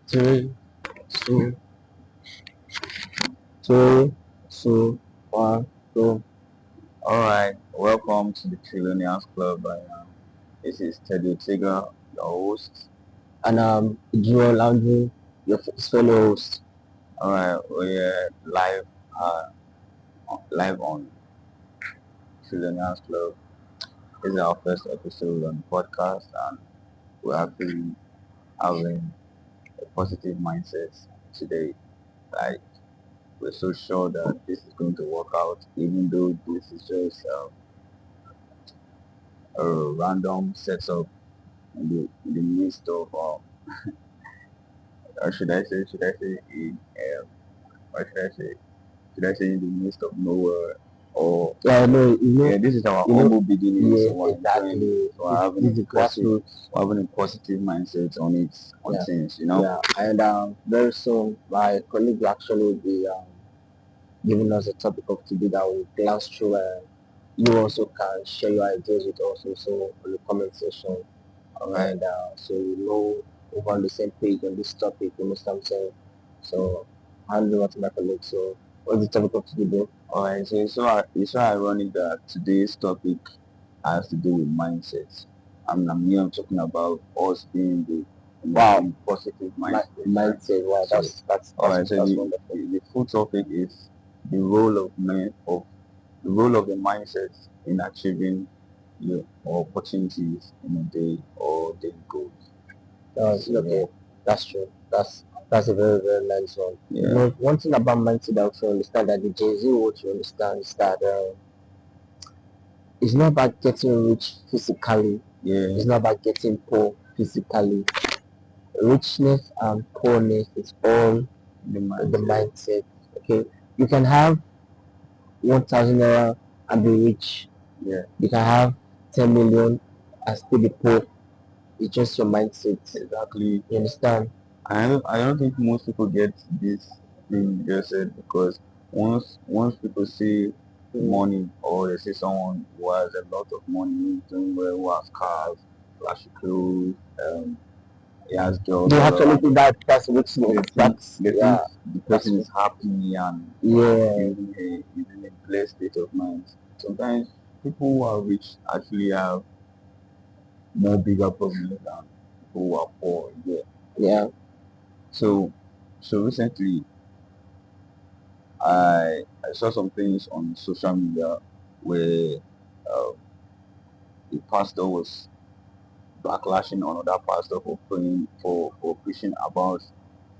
Three, two, three, two, one, go. Alright, welcome to the Trillionaires Club. This is Teddy Tiger, your host. And Joel Andrew, your fellow host. Alright, we're live on Trillionaires Club. This is our first episode on the podcast, and we're actually having a positive mindset today. Like, we're so sure that this is going to work out, even though this is just a random setup in the midst of or should I say in the midst of nowhere, or this is our humble beginning. Yeah, So we're exactly. so we're having a positive mindset on it, on Yeah. things, Yeah, and very soon my colleague actually will be giving us a topic of today that we'll glance through. You also can share your ideas with us also on the comment section. Alright. And so we know we're on the same page on this topic, you know what I'm saying? So hand over to my colleague. So what's the topic of today, bro? Alright, so it's so ironic that today's topic has to do with mindset. I'm talking about us being the positive mindset. Mindset, wow, that's Alright, so wonderful. the full topic is the role of the role of the mindset in achieving your opportunities in a day or daily goals. Okay, that's true. That's a very, very nice one. Yeah. You know, one thing about mindset that you understand that the Jay Z what you understand is that it's not about getting rich physically. Yeah. It's not about getting poor physically. Richness and poorness is all The the mindset. Okay, you can have 1,000 naira and be rich. Yeah. You can have 10 million and still be poor. It's just your mindset. Exactly. You understand? I don't think most people get this thing you just said, because once people see money, or they see someone who has a lot of money, doing well, who has cars, flashy clothes, he has girls, You actually think that's richness. they think the person is happy and in a blessed state of mind. Sometimes people who are rich actually have more bigger problems than people who are poor. Yeah. So recently I saw some things on social media where uh, the pastor was backlashing on another pastor for preaching about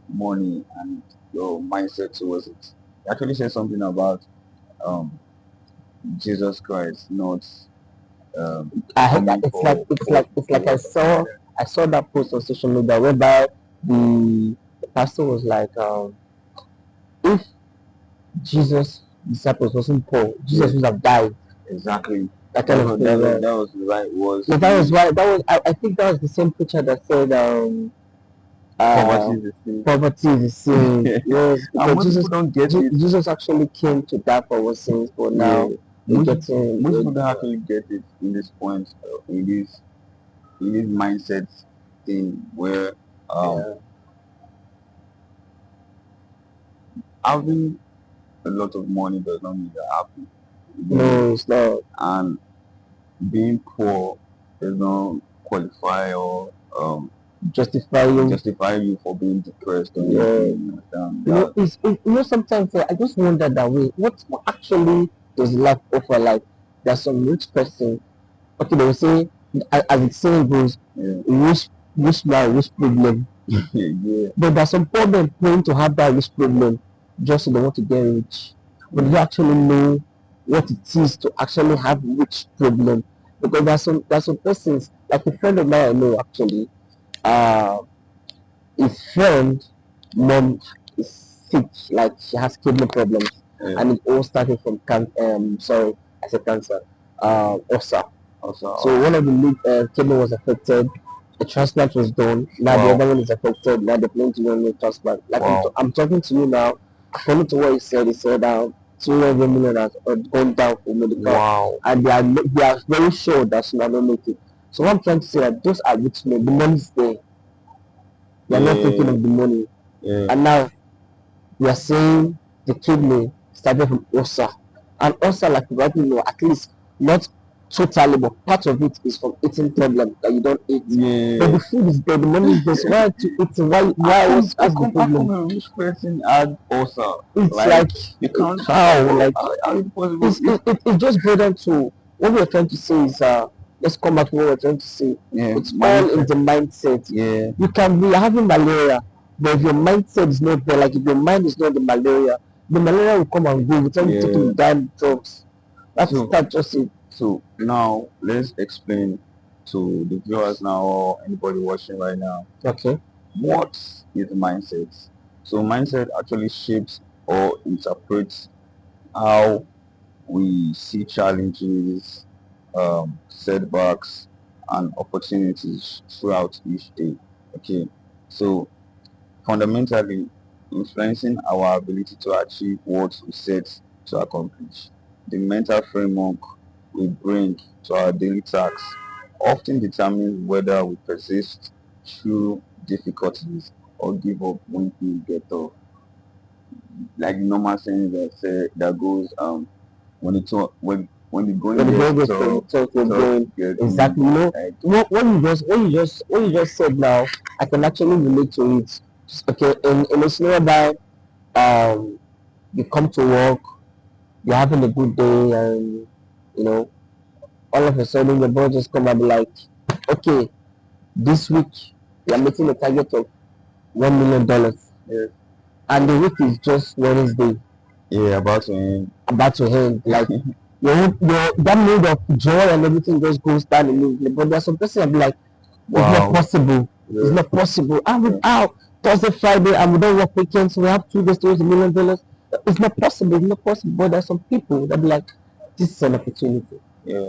money and your mindset towards it. He actually said something about Jesus Christ not I heard that it's like I saw that post on social media whereby the pastor was like if Jesus disciples wasn't poor, Jesus would have died. Exactly. That kind of thing. That was the right words. No, that was why that was I think that was the same preacher that said poverty is the sin. Yes, because people don't get it. Jesus actually came to die for our sins, but now most people don't actually get it in this point, in this mindset thing where having a lot of money does not mean you're happy. No, it's not. And being poor does not qualify or justify you for being depressed or anything. You know, sometimes I just wonder that way. What actually does life offer? Like, there's some rich person. Okay, they will say, as the saying goes, rich man, rich problem. But there's some poor men praying to have that rich problem just so they want to get rich. But you actually know what it is to actually have rich problem. Because there's some persons, like a friend of mine I know actually, his friend mom is sick, like she has kidney problems, and it all started from cancer, ulcer. So one of the kidney was affected, a transplant was done. Now the other one is affected. Now they're planning to do a transplant. Like I'm talking to you now. According to what he said 200 million has gone down for medical, and they are very sure that she will not make it. So what I'm trying to say that those are rich men. The money is there. They are not Yeah. thinking of the money. Yeah. And now we are saying the kidney started from ulcer. And ulcer, like you rightly know, at least not totally, but part of it is from eating problem that you don't eat. But Yeah. the food is there, the money is there. So why to eat? Why what's the How come problem? a rich person had ulcer? It's Like, you can't. how like How is it possible? it just goes down to what we're trying to say is let's come back to what we're trying to say. Yeah, It's all in the mindset. Yeah. You can be having malaria, but if your mindset is not there, like if your mind is not the malaria will come and go without you taking damn drugs. That's just it. So now let's explain to the viewers now or anybody watching right now. Okay. What is mindset? So mindset actually shapes or interprets how we see challenges, setbacks, and opportunities throughout each day. Okay, so fundamentally influencing our ability to achieve what we set to accomplish. The mental framework we bring to our daily tasks often determines whether we persist through difficulties or give up when things get tough. Like the normal saying that goes when it's when the going gets tough, exactly. You know, what you just said now, I can actually relate to it. Okay, in a scenario by you come to work, you're having a good day, and you know, all of a sudden your boss just come and be like, okay, this week we are meeting a target of $1 million. Yes. And the week is just Wednesday. Yeah, about to end. Like your that mood of joy and everything just goes down immediately. But there's some person that be like, it's not possible. Yeah. It's not possible. I would out Thursday, Friday, and we don't work weekends, so we have 2 days to raise $1 million. It's not possible. It's not possible. But there's some people that be like, this is an opportunity. Yeah.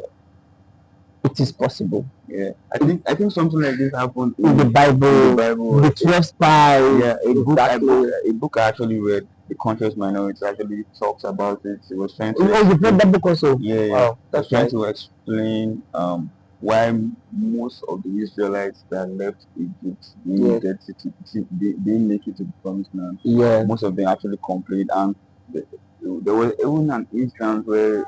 It is possible. Yeah, I think something like this happened in the Bible. The 12 spies. Yeah, a book I actually read, The Conscious Minority, actually talks about it. It was trying to. Oh, you read that book also? Yeah, yeah. Wow, that's trying to explain why most of the Israelites that left Egypt didn't make it to the promised land. Yeah. Most of them actually complained, and there was even an instance where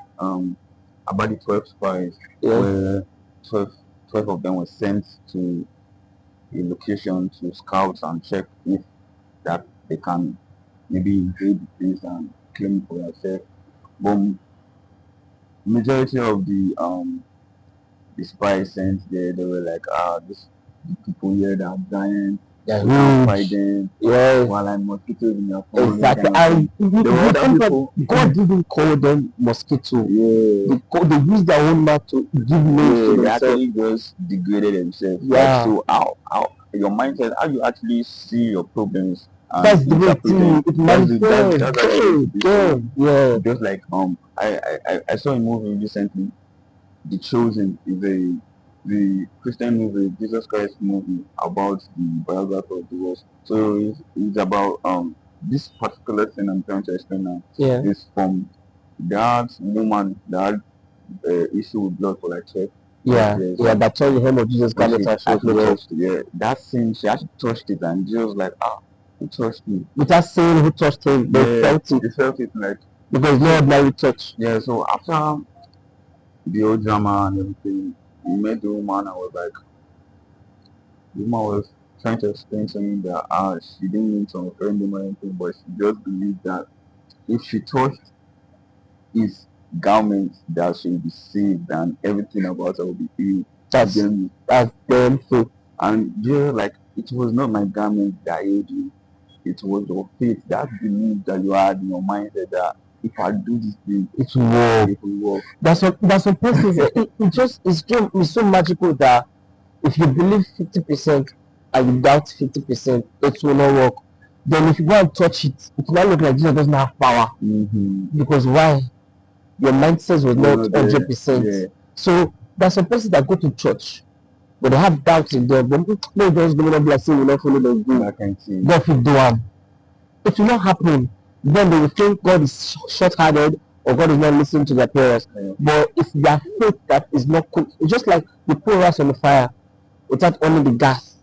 about the 12 spies, where 12 of them were sent to a location to scout and check if that they can maybe invade the place and claim it for themselves. But majority of the spies sent there, they were like, the people here that are giants, we can't fight them. Yeah. While I'm mosquitoes in your phone. Exactly. And God didn't call them mosquito. Yeah. They use their own mouth to give names to they actually just degraded themselves. Yeah. So how your mindset, how you actually see your problems. That's the way yeah. Just like I saw a movie recently. The Chosen is the Christian movie, Jesus Christ movie about the biography of Jesus. So it's about this particular thing I'm trying to explain now. Yeah. Is from that woman that issue with blood for like 12. Yeah, that told the hem of Jesus Christ. Yeah, that scene, she actually touched it, and Jesus was like, who touched me? Without saying who touched him, they felt it. They felt it like because no ordinary touch. Yeah, so after the old drama and everything, we met the woman and was like, the woman was trying to explain to me that she didn't mean to offend him or anything, but she just believed that if she touched his garment, that she would be saved and everything about her would be healed. That's them faith. And just like, it was not my garment that healed you, it was your faith, that belief that you had in your mind that if I do this thing, it will work. That's what person said. It's so magical that if you believe 50% and you doubt 50%, it will not work. Then if you go and touch it, it will not look like Jesus doesn't have power. Mm-hmm. Because why? Your mindset was not 100%. Yeah. So there's some persons that go to church, but they have doubts in them. But no, just going to be like saying we not follow the good. God will do them. It will not happen. Then they will think God is short-hearted or God is not listening to their prayers. Yeah. But it's their faith that is not cooked. It's just like you pour rice on the fire without only the gas.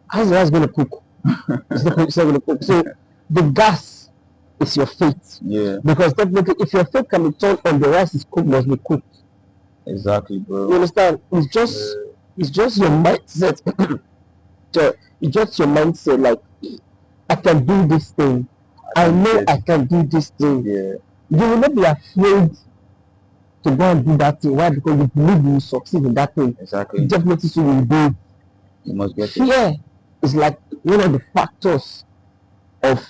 How's the rice going to cook? It's not going to cook. So the gas is your faith. Yeah, Because definitely, if your faith can be turned on, the rice is cooked, must be cooked. exactly, bro. You understand? It's just your mindset. It's just your mindset. Like, I can do this thing. I know I can do this thing. Yeah, You will not be afraid to go and do that thing. Why? Because you believe you will succeed in that thing. exactly. Definitely, so you will do it. You must get it. Fear is like one of the factors of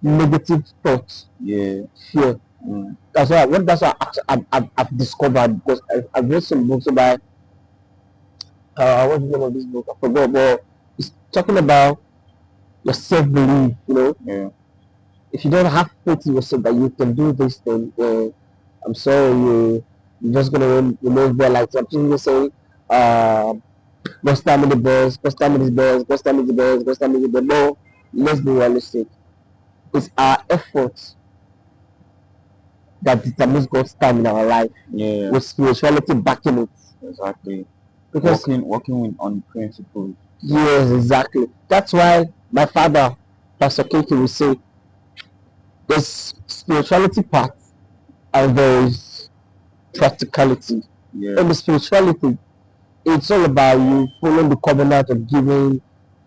negative thoughts. Yeah. Fear. Mm. That's why I've discovered, because I've read some books about what's the name of this book? I forgot, but it's talking about your self belief. Yeah. If you don't have faith in yourself that you can do this thing, I'm sorry, you're just gonna remain there. Like some people say, first time in the best, first time in the best, first time in the best, first time in the best. No, let's be realistic. It's our efforts that determines God's time in our life, Yeah. with spirituality backing it. Exactly. Because Working on principles. yes, exactly. That's why my father, Pastor Kiki, will say there's spirituality part and there's practicality. Yeah. In the spirituality, it's all about you following the covenant of giving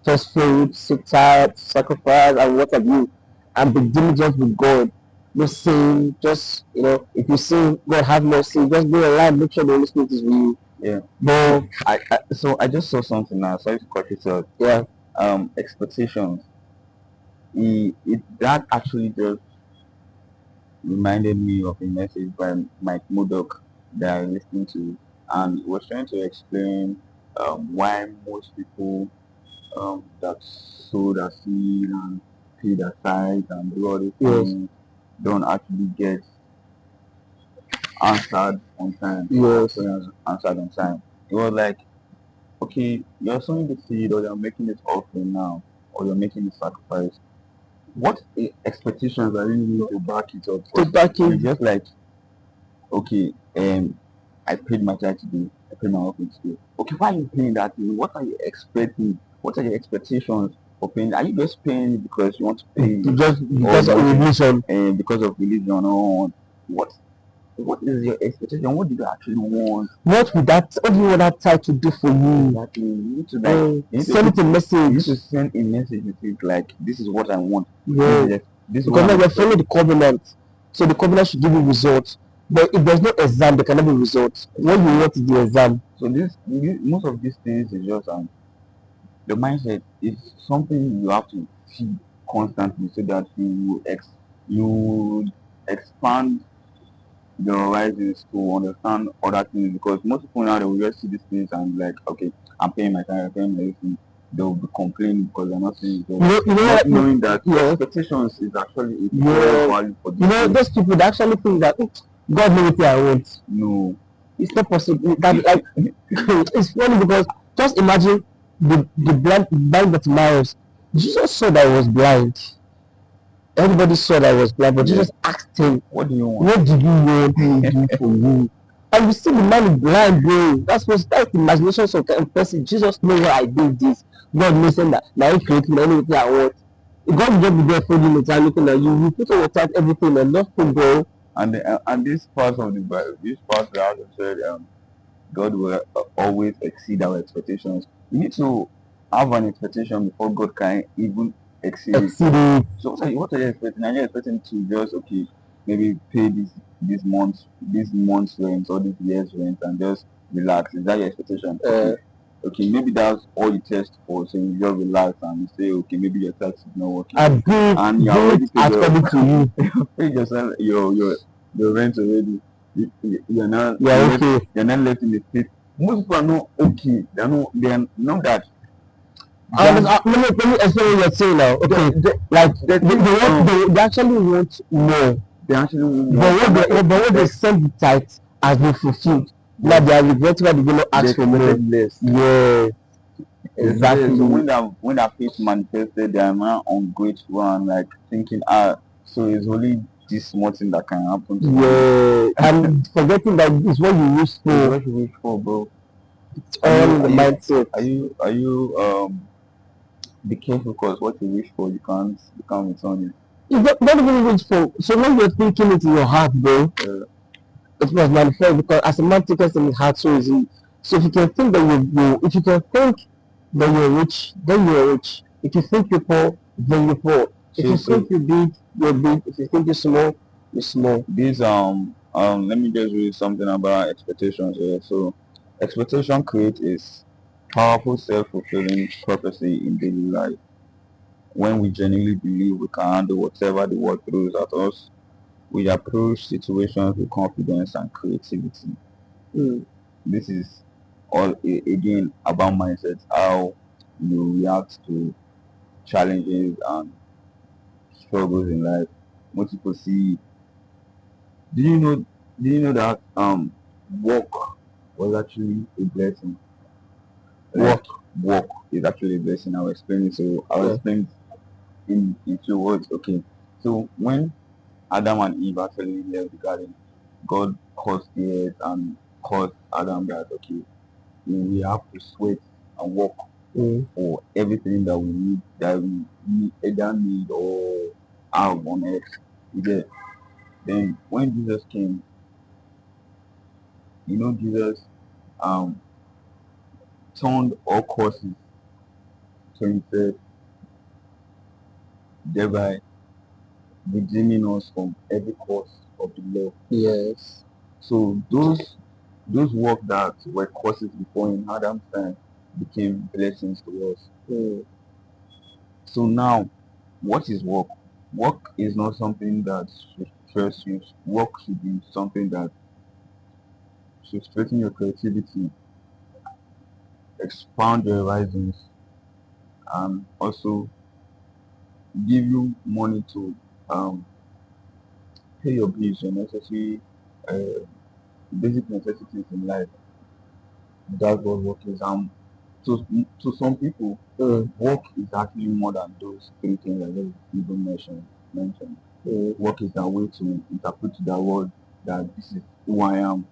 first fruits, sacrifice, and what have you, and be diligent with God. No sin, just if you sin, God have mercy. Just be alive, make sure the Holy Spirit is with you. Yeah. But I just saw something now. Sorry to cut it off. yeah, Expectations. That actually just reminded me of a message by Mike Murdoch that I listened to, and he was trying to explain why most people that sow their seed and pay their tithes and do all these Yes. things don't actually get answered on time. Yes. Answered on time. It was like, okay, you're sowing the seed, or you're making this offering now, or you're making the sacrifice. What expectations are you need to back it up? To back It's it, just like, okay, I paid my tithe today, I paid my offering today. Okay, why are you paying that thing? What are you expecting? What are your expectations for paying? Are you just paying because you want to pay? just because of religion. And because of religion, or what is your expectation? What do you actually want? What do you want that tithe to do for you? Exactly. You need to you need Send it a you need message. to send a message with it, like, this is what I want. Yeah. This is Because what now I'm you're following the covenant, so the covenant should give you results. But if there's no exam, there cannot be results. What you want is the exam. So most of these things is just the mindset is something you have to feed constantly, so that you expand your horizons to understand other things. Because most people now, they will just see these things and like, okay, I'm paying my time, I'm paying my everything. They'll be complaining because they're not seeing it. Not knowing that expectations is actually a core value for them. Those people that actually think that God knows what I want. No, it's not possible. That, like, it's funny because just imagine the blind Bartimaeus. Jesus saw that he was blind. Everybody saw that he was blind, but Jesus asked him, what do you want? What do you want me to do for you? And you see the man is blind, bro. That's the imagination of the person. Jesus knows why I did this. God knows that now he created anything I want. God will just be there for you and looking at you. You put on your time, everything, and nothing, bro. And this part of the Bible, this part that I said, God will always exceed our expectations. You need to have an expectation before God can even exceed it. So what are you expecting? Are you expecting to just, okay, maybe pay this month's rent or this year's rent and just relax? Is that your expectation? Okay, maybe that's all you test for. So you just relax and you say, okay, maybe your tax is not working. And you already paid your rent already. You're not left in the state. Most people are not okay. They are not that. Let me explain what you're saying now. Okay, they actually want more. They actually want more. But when they send the tithe has been fulfilled, now they are regretting why they did not ask for more. Less. Yeah, exactly. So when that faith manifested, they are now ungrateful and like thinking, so it's only this small thing that can happen to me. And forgetting that it's what you wish for. It's what you wish for, bro. It's all in the mindset. Are you be careful because what you wish for, you can't return it. You don't even wait for. So when you're thinking it in your heart, bro, it must manifest because as a man thinketh in his heart, so is he. So if you can think that if you can think that you're rich, then you're rich. If you think you're poor, then you're poor. If you think you're big, you're big. If you think you're small, you're small. This let me just read something about expectations here. So expectation creates is powerful self-fulfilling prophecy in daily life. When we genuinely believe we can handle whatever the world throws at us, we approach situations with confidence and creativity. This is all again about mindset, how you react to challenges and struggles in life. Most people see. Did you know? Did you know that work was actually a blessing? Like, work is actually a blessing. I'll explain it. So I'll explain in few words. Okay. So when Adam and Eve actually left the garden, God caused the earth and caused Adam that okay, we have to sweat and work for everything that we either need or have on earth. You get. Then when Jesus came, Jesus um turned all curses to himself, thereby redeeming us from every curse of the law. Yes. So those work that were curses before in Adam's time became blessings to us. So now, what is work? Work is not something that should stress you. Work should be something that should strengthen your creativity, expand your horizons, and also give you money to pay your bills, your necessary uh, basic necessities in life. That's what work is. To some people, work is actually more than those three things I just even mentioned. Work is their way to interpret to the world that this is who I am,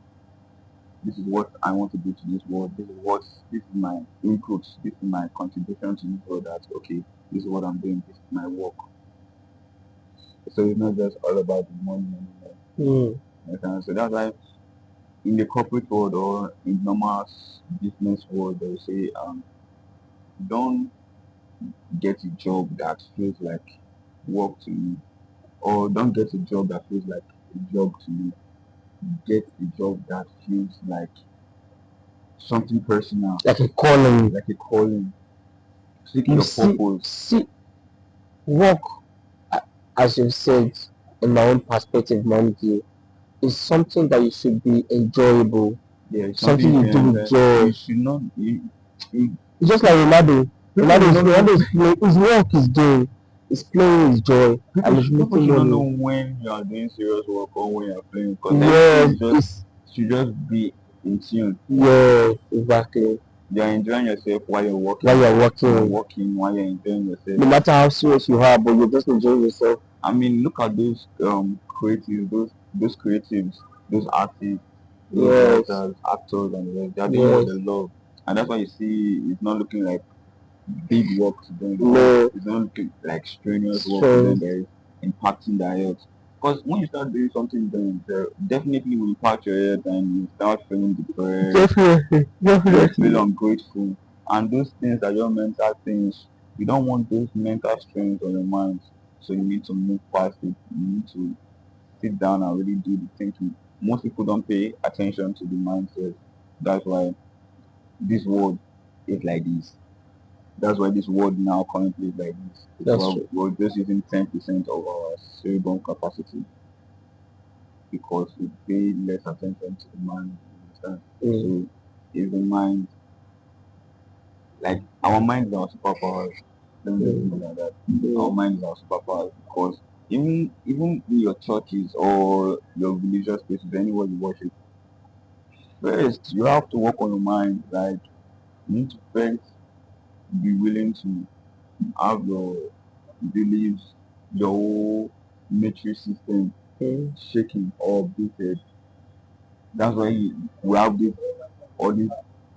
this is what I want to do to this world, this is my input, this is my contribution to this world, that okay, this is what I'm doing, this is my work. So it's not just all about the money anymore. So that's why in the corporate world or in normal business world, they say, don't get a job that feels like work to you, or don't get a job that feels like a job to you. Get a job that feels like something personal, like a calling. Like a calling. Seek You your see, purpose. work, as you said, in my own perspective, my own view, is something that you should be enjoyable. Yeah, something you do with joy. You should not. It's just like Ronaldo. His work is doing, he's playing his joy, and he's People making should not money. know when you are doing serious work or when you are playing. Yes, Should just be in tune. Yeah, exactly. You are enjoying yourself while you're working. While you're working, while you're enjoying yourself. No matter how serious you are, but you're just enjoying yourself. I mean, look at those creatives, those creatives, those artists, those writers, actors, and the rest. They are doing what they love, and that's why you see it's not looking like big work to them. No. It's not looking like strenuous work to them that is impacting their health. Because when you start doing something that definitely will impact your health and you start feeling depressed, Definitely. you feel ungrateful, and those things are your mental things. You don't want those mental strains on your mind, so you need to move past it. You need to sit down and really do the thinking. Most people don't pay attention to the mindset. That's why this world is like this. That's why this world now currently is like this. We're just using 10% of our cerebral capacity because we pay less attention to the mind. You understand? So if the mind, like our mind is our superpowers. Let me just put it like that. Our mind is our superpowers because even in your churches or your religious places, anywhere you worship, first you have to work on your mind. Like you need to first be willing to have your beliefs, your whole matrix system shaking or updated. That's why we have all these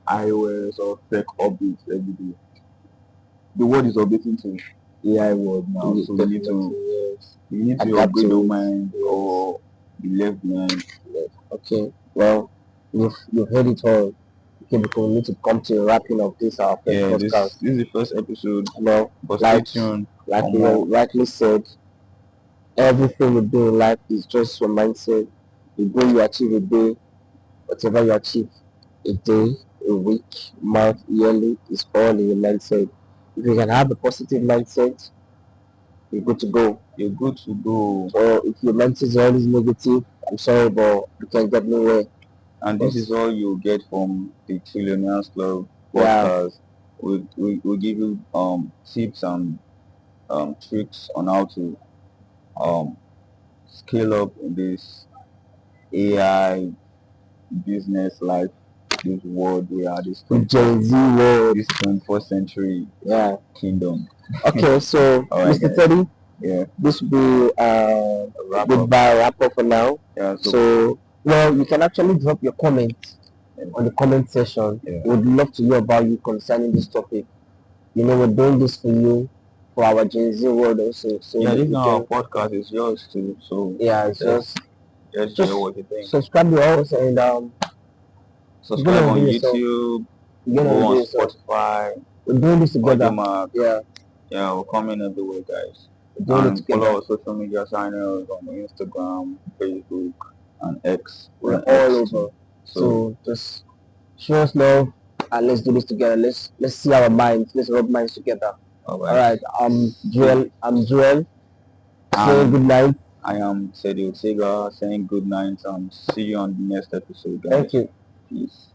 iOS or tech updates every day. the world is updating to AI world now, Yes, so we need to definitely, yes. upgrade Adapt to our it. mind Yes. or be left behind. Yes. Okay. Well, you've heard it all. Okay, because we need to come to a wrapping of this our first Yeah, podcast. this is the first episode, Well, but stay like tuned like for we more. rightly said, everything we do in life is just your mindset. The goal you achieve a day, whatever you achieve a day, a week, month, yearly, is all in your mindset. If you can have a positive mindset, you're good to go. You're good to go. Or if your mindset is always negative, I'm sorry, but you can get nowhere. And this is all you get from the Trillionaires Club Yeah, podcast. We give you tips and tricks on how to um scale up in this AI business life, this world we are, this Gen Z world. this 21st century Yeah. kingdom. Okay, so All right, Mr. guys. Teddy, Yeah, this will be wrap up. goodbye wrap up for now. Yeah, So, well, you can actually drop your comments yeah, on the comment section. yeah. We would love to hear about you concerning this topic. You know, we're doing this for you, for our Gen Z world also. So Yeah, that this is you not our can, podcast, it's yours too. So yeah, it's just just share what you think. subscribe to us and you're Subscribe gonna on enjoy yourself. YouTube, You're go gonna enjoy on yourself. Spotify, We're doing this together. Audiomack. Yeah, Yeah, we're coming everywhere, guys. we're doing it And together. follow our social media channels on Instagram, Facebook, and X. We're on all X too. over. So So just show us love and let's do this together. Let's see our minds. Let's rub minds together. all All right. Joel. I'm Joel. Saying And good night. I am Sedi Otega saying good night and see you on the next episode, guys. Thank you. Peace.